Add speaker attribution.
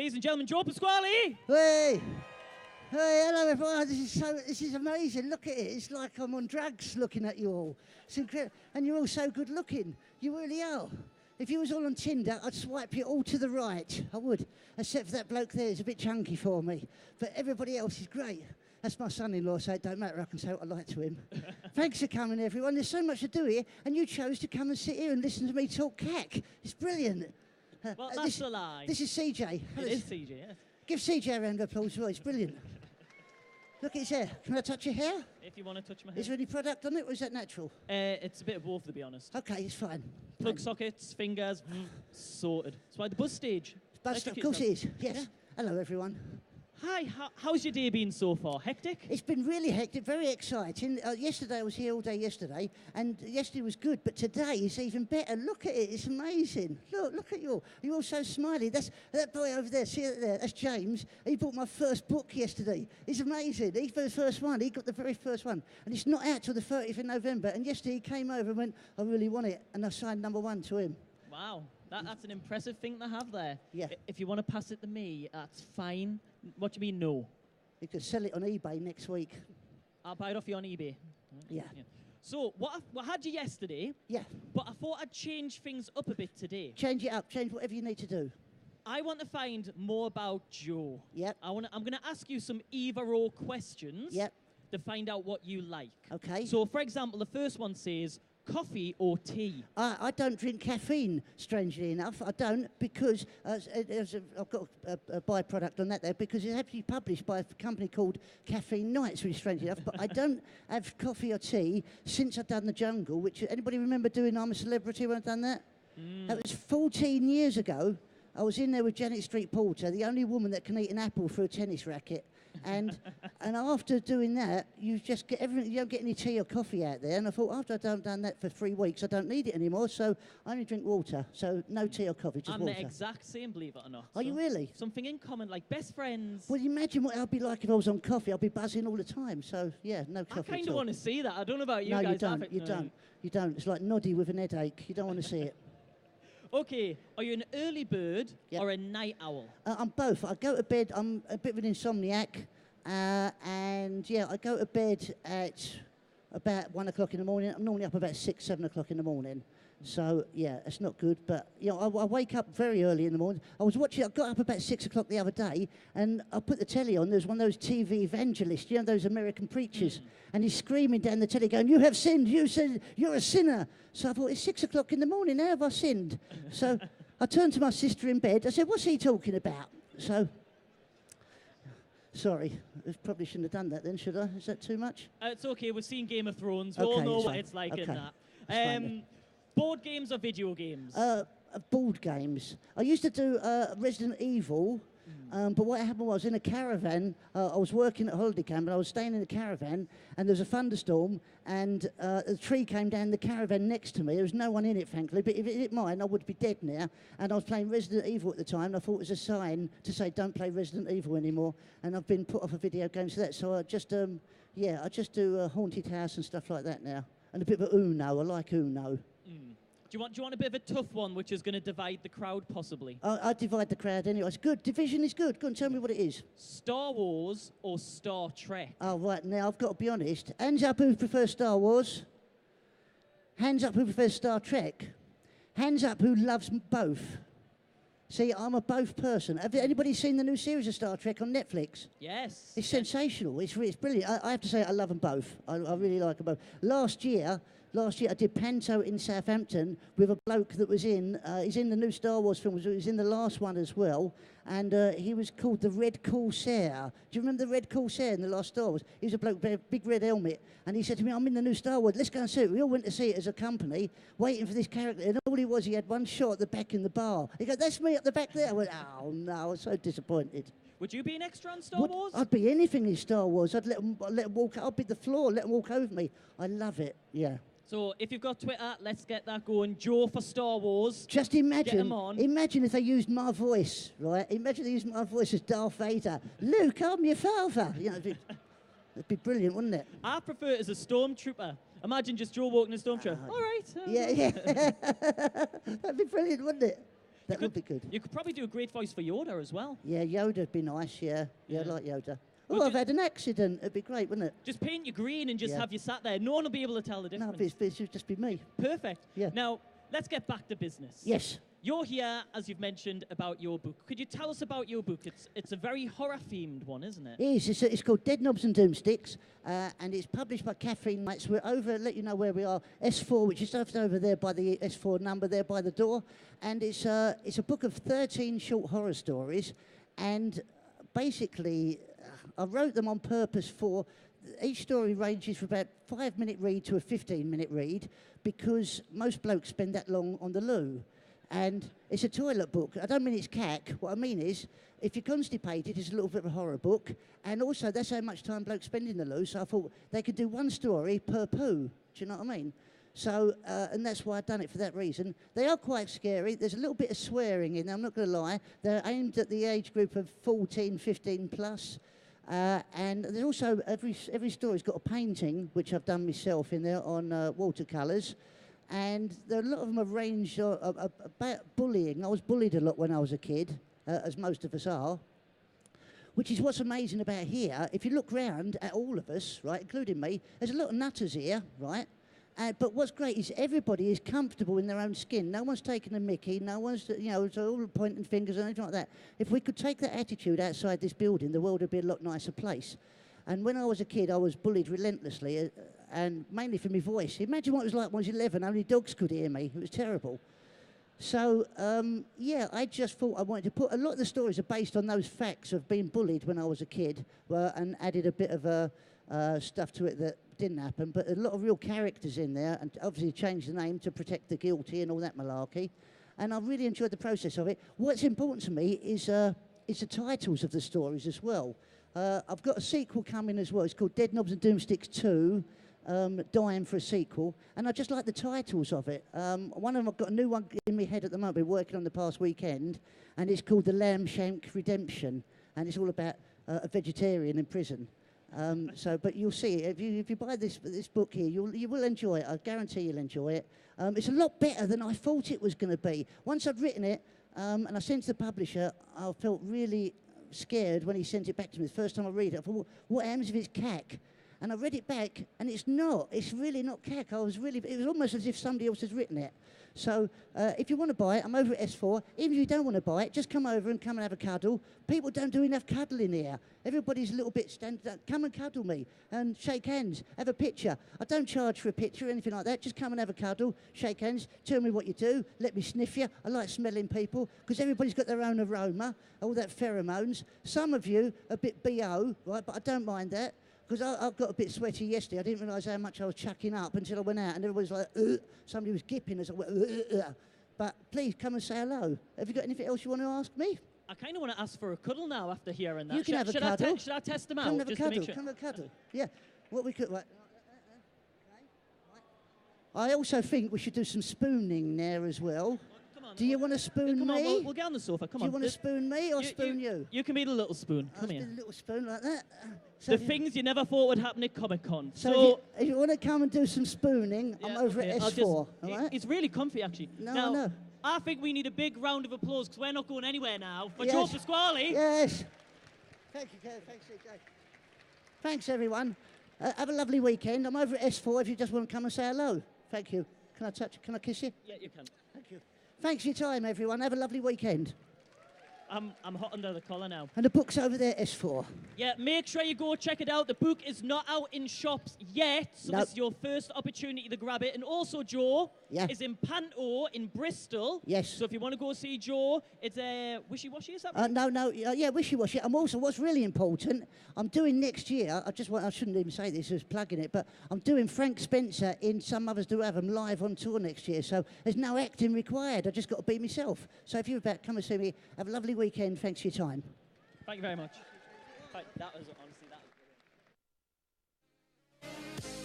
Speaker 1: Ladies and gentlemen, Joe Pasquale.
Speaker 2: Hey! Hey, hello everyone. This is amazing. Look at it. It's like I'm on drugs looking at you all. It's incredible. And you're all so good looking. You really are. If you was all on Tinder, I'd swipe you all to the right. I would. Except for that bloke there. He's a bit chunky for me. But everybody else is great. That's my son-in-law, so it don't matter. I can say what I like to him. Thanks for coming, everyone. There's so much to do here, and you chose to come and sit here and listen to me talk cack. It's brilliant.
Speaker 1: Well, that's a lie.
Speaker 2: This is CJ.
Speaker 1: It is CJ, yes.
Speaker 2: Give CJ a round of applause. Well, it's brilliant. Look at his hair. Can I touch your hair?
Speaker 1: If you want to touch my hair.
Speaker 2: Is there any product on it, or is that natural?
Speaker 1: It's a bit of both, to be honest.
Speaker 2: Okay, it's fine.
Speaker 1: Plug sockets, fingers, sorted. That's why the bus stage.
Speaker 2: Of course it is, yes. Yeah. Hello, everyone.
Speaker 1: Hi, how's your day been so far? Hectic?
Speaker 2: It's been really hectic, very exciting. Yesterday, I was here all day yesterday, and yesterday was good, but today is even better. Look at it, it's amazing. Look at you all. You're all so smiley. That's that boy over there, see it there? That's James. He bought my first book yesterday. It's amazing. He's the first one. He got the very first one. And it's not out till the 30th of November. And yesterday he came over and went, I really want it. And I signed #1 to him.
Speaker 1: Wow, that's an impressive thing to have there.
Speaker 2: Yeah.
Speaker 1: If you want to pass it to me, that's fine. What do you mean, no?
Speaker 2: You could sell it on eBay next week.
Speaker 1: I'll buy it off you on eBay.
Speaker 2: Yeah.
Speaker 1: So, what I had you yesterday,
Speaker 2: yeah,
Speaker 1: but I thought I'd change things up a bit today.
Speaker 2: Change it up, change whatever you need to do.
Speaker 1: I want to find more about Joe.
Speaker 2: Yep.
Speaker 1: I'm going to ask you some either-or questions
Speaker 2: yep.
Speaker 1: to find out what you like.
Speaker 2: Okay.
Speaker 1: So, for example, the first one says, coffee or tea?
Speaker 2: I don't drink caffeine, strangely enough. I don't, because I've got a byproduct on that there, because it's actually published by a company called Caffeine Nights, really strangely enough. But I don't have coffee or tea since I've done The Jungle, which, anybody remember doing I'm a Celebrity when I've done that? That was 14 years ago. I was in there with Janet Street Porter, the only woman that can eat an apple through a tennis racket. And after doing that, you just get everything. You don't get any tea or coffee out there. And I thought, after I've done that for 3 weeks, I don't need it anymore. So I only drink water. So no tea or coffee, just water.
Speaker 1: I'm the exact same, believe it or not.
Speaker 2: Are you really?
Speaker 1: Something in common, like best friends.
Speaker 2: Well, imagine what I'd be like if I was on coffee. I'd be buzzing all the time. So yeah, no coffee.
Speaker 1: I kind of want to see that. I don't know about you
Speaker 2: guys.
Speaker 1: No,
Speaker 2: you don't. You don't. You don't. It's like Noddy with an headache. You don't want to see it.
Speaker 1: Okay, are you an early bird or a night owl?
Speaker 2: I'm both. I go to bed. I'm a bit of an insomniac. And yeah, I go to bed at about 1 o'clock in the morning. I'm normally up about 6, 7 o'clock in the morning. So yeah, it's not good. But you know, I wake up very early in the morning. I got up about 6 o'clock the other day, and I put the telly on. There's one of those TV evangelists, you know, those American preachers, and he's screaming down the telly, going, "You have sinned. You said you're a sinner." So I thought, it's 6 o'clock in the morning. How have I sinned? So I turned to my sister in bed. I said, "What's he talking about?" So. Sorry, I probably shouldn't have done that then, should I? Is that too much?
Speaker 1: It's okay, we've seen Game of Thrones. We all know what it's like in that. Board games or video games?
Speaker 2: Board games. I used to do Resident Evil, but what happened was, in a caravan, I was working at a holiday camp, and I was staying in a caravan, and there was a thunderstorm, and a tree came down the caravan next to me. There was no one in it, thankfully, but if it hit mine, I would be dead now. And I was playing Resident Evil at the time, and I thought it was a sign to say, don't play Resident Evil anymore, and I've been put off of video games for that. So I just, I just do Haunted House and stuff like that now. And a bit of Uno. I like Uno.
Speaker 1: Do you want a bit of a tough one, which is going to divide the crowd, possibly?
Speaker 2: I divide the crowd anyway. It's good. Division is good. Go on, tell me what it is.
Speaker 1: Star Wars or Star Trek?
Speaker 2: Oh, right. Now, I've got to be honest. Hands up who prefers Star Wars. Hands up who prefers Star Trek. Hands up who loves both. See, I'm a both person. Have anybody seen the new series of Star Trek on Netflix?
Speaker 1: Yes.
Speaker 2: It's sensational. It's brilliant. I have to say, I love them both. I really like them both. Last year, I did Panto in Southampton with a bloke that was he's in the new Star Wars film, he was in the last one as well, and he was called the Red Corsair. Do you remember the Red Corsair in the last Star Wars? He was a bloke with a big red helmet, and he said to me, I'm in the new Star Wars, let's go and see it. We all went to see it as a company, waiting for this character, and all he had one shot at the back in the bar. He goes, that's me at the back there. I went, oh no, I was so disappointed.
Speaker 1: Would you be an extra on Star Wars?
Speaker 2: I'd be anything in Star Wars. I'd let them walk, I'd be the floor, let them walk over me. I love it, yeah.
Speaker 1: So if you've got Twitter, let's get that going. Joe for Star Wars.
Speaker 2: Just imagine if they used my voice, right? Imagine they used my voice as Darth Vader. Luke, I'm your father. You know, it'd be brilliant, wouldn't it?
Speaker 1: I prefer it as a stormtrooper. Imagine just Joe walking a stormtrooper. All right.
Speaker 2: Yeah. That'd be brilliant, wouldn't it? That would be good.
Speaker 1: You could probably do a great voice for Yoda as well.
Speaker 2: Yeah, Yoda'd be nice, yeah. Yeah, I like Yoda. Oh,
Speaker 1: Well,
Speaker 2: I've had an accident. It'd be great, wouldn't it?
Speaker 1: Just paint you green and just have you sat there. No one will be able to tell the difference.
Speaker 2: No, it should just be me.
Speaker 1: Perfect.
Speaker 2: Yeah.
Speaker 1: Now, let's get back to business.
Speaker 2: Yes.
Speaker 1: You're here, as you've mentioned, about your book. Could you tell us about your book? It's a very horror-themed one, isn't it?
Speaker 2: It is. It's called Dead Knobs and Doomsticks, and it's published by Caffeine Nights. We're over, let you know where we are, S4, which is just over there by the S4 number there by the door. And it's a book of 13 short horror stories. And basically, I wrote them on purpose for, each story ranges from about 5-minute read to a 15-minute read, because most blokes spend that long on the loo. And it's a toilet book. I don't mean it's cack. What I mean is, if you're constipated, it's a little bit of a horror book. And also, that's how much time blokes spend in the loo. So I thought they could do one story per poo. Do you know what I mean? So, and that's why I've done it for that reason. They are quite scary. There's a little bit of swearing in there, I'm not going to lie. They're aimed at the age group of 14, 15 plus. And there's also, every story's got a painting, which I've done myself in there on watercolours. And there are a lot of them are ranged about bullying. I was bullied a lot when I was a kid, as most of us are. Which is what's amazing about here. If you look round at all of us, right, including me, there's a lot of nutters here, right? But what's great is everybody is comfortable in their own skin. No one's taking a mickey. No one's, you know, all pointing fingers or anything like that. If we could take that attitude outside this building, the world would be a lot nicer place. And when I was a kid, I was bullied relentlessly, and mainly for my voice. Imagine what it was like when I was 11. Only dogs could hear me. It was terrible. So, yeah, I just thought I wanted to put... A lot of the stories are based on those facts of being bullied when I was a kid, and added a bit of stuff to it that didn't happen, but a lot of real characters in there, and obviously changed the name to protect the guilty and all that malarkey. And I really enjoyed the process of it. What's important to me is the titles of the stories as well. I've got a sequel coming as well. It's called Dead Knobs and Doomsticks 2, dying for a sequel. And I just like the titles of it. One of them, I've got a new one in my head at the moment, I've been working on the past weekend, and it's called The Lamb Shank Redemption. And it's all about a vegetarian in prison. But you'll see, if you buy this book here, you will enjoy it. I guarantee you'll enjoy it. It's a lot better than I thought it was going to be. Once I'd written it, and I sent it to the publisher, I felt really scared when he sent it back to me. The first time I read it, I thought, what happens if it's cack? And I read it back, and it's not. It's really not cack. It was almost as if somebody else has written it. So if you want to buy it, I'm over at S4. Even if you don't want to buy it, just come over and come and have a cuddle. People don't do enough cuddling here. Everybody's a little bit come and cuddle me and shake hands, have a picture. I don't charge for a picture or anything like that. Just come and have a cuddle, shake hands, tell me what you do, let me sniff you. I like smelling people because everybody's got their own aroma, all that pheromones. Some of you a bit BO, right, but I don't mind that. Because I got a bit sweaty yesterday. I didn't realise how much I was chucking up until I went out, and everybody was like, ugh. Somebody was gipping as I went, ugh. But please come and say hello. Have you got anything else you want to ask me?
Speaker 1: I kind of want to ask for a cuddle now after hearing that.
Speaker 2: You can have a cuddle.
Speaker 1: Should I test them out?
Speaker 2: Come and have a
Speaker 1: just
Speaker 2: cuddle.
Speaker 1: To make sure?
Speaker 2: Come and have a cuddle. Yeah. What we could. Right. I also think we should do some spooning there as well. Do you want to spoon
Speaker 1: come
Speaker 2: me?
Speaker 1: On, we'll get on the sofa. Come on.
Speaker 2: Do you want to spoon me or spoon you?
Speaker 1: You can be the little spoon. Come here.
Speaker 2: A little spoon like that. So
Speaker 1: the things you never thought would happen at Comic-Con.
Speaker 2: So if you want to come and do some spooning, I'm over at S4. All right?
Speaker 1: It's really comfy, actually.
Speaker 2: No.
Speaker 1: I think we need a big round of applause because we're not going anywhere now. For Joe Pasquale.
Speaker 2: Yes. Thank you, Kev. Thanks, CJ. Thanks, everyone. Have a lovely weekend. I'm over at S4 if you just want to come and say hello. Thank you. Can I kiss you?
Speaker 1: Yeah, you can.
Speaker 2: Thank you. Thanks for your time, everyone. Have a lovely weekend.
Speaker 1: I'm hot under the collar now.
Speaker 2: And the book's over there, S4.
Speaker 1: Yeah, make sure you go check it out. The book is not out in shops yet, so this is your first opportunity to grab it. And also, Joe is in Panto in Bristol.
Speaker 2: Yes.
Speaker 1: So if you want to go see Joe, it's Wishy-Washy, is that right?
Speaker 2: No, yeah, Wishy-Washy. I'm also, what's really important, I'm doing next year, I shouldn't even say this, I was plugging it, but I'm doing Frank Spencer in Some Others Do Have 'Em live on tour next year. So there's no acting required. I just got to be myself. So if you're about, come and see me. Have a lovely weekend. Thanks for your time.
Speaker 1: Thank you very much. That was honestly, that was brilliant.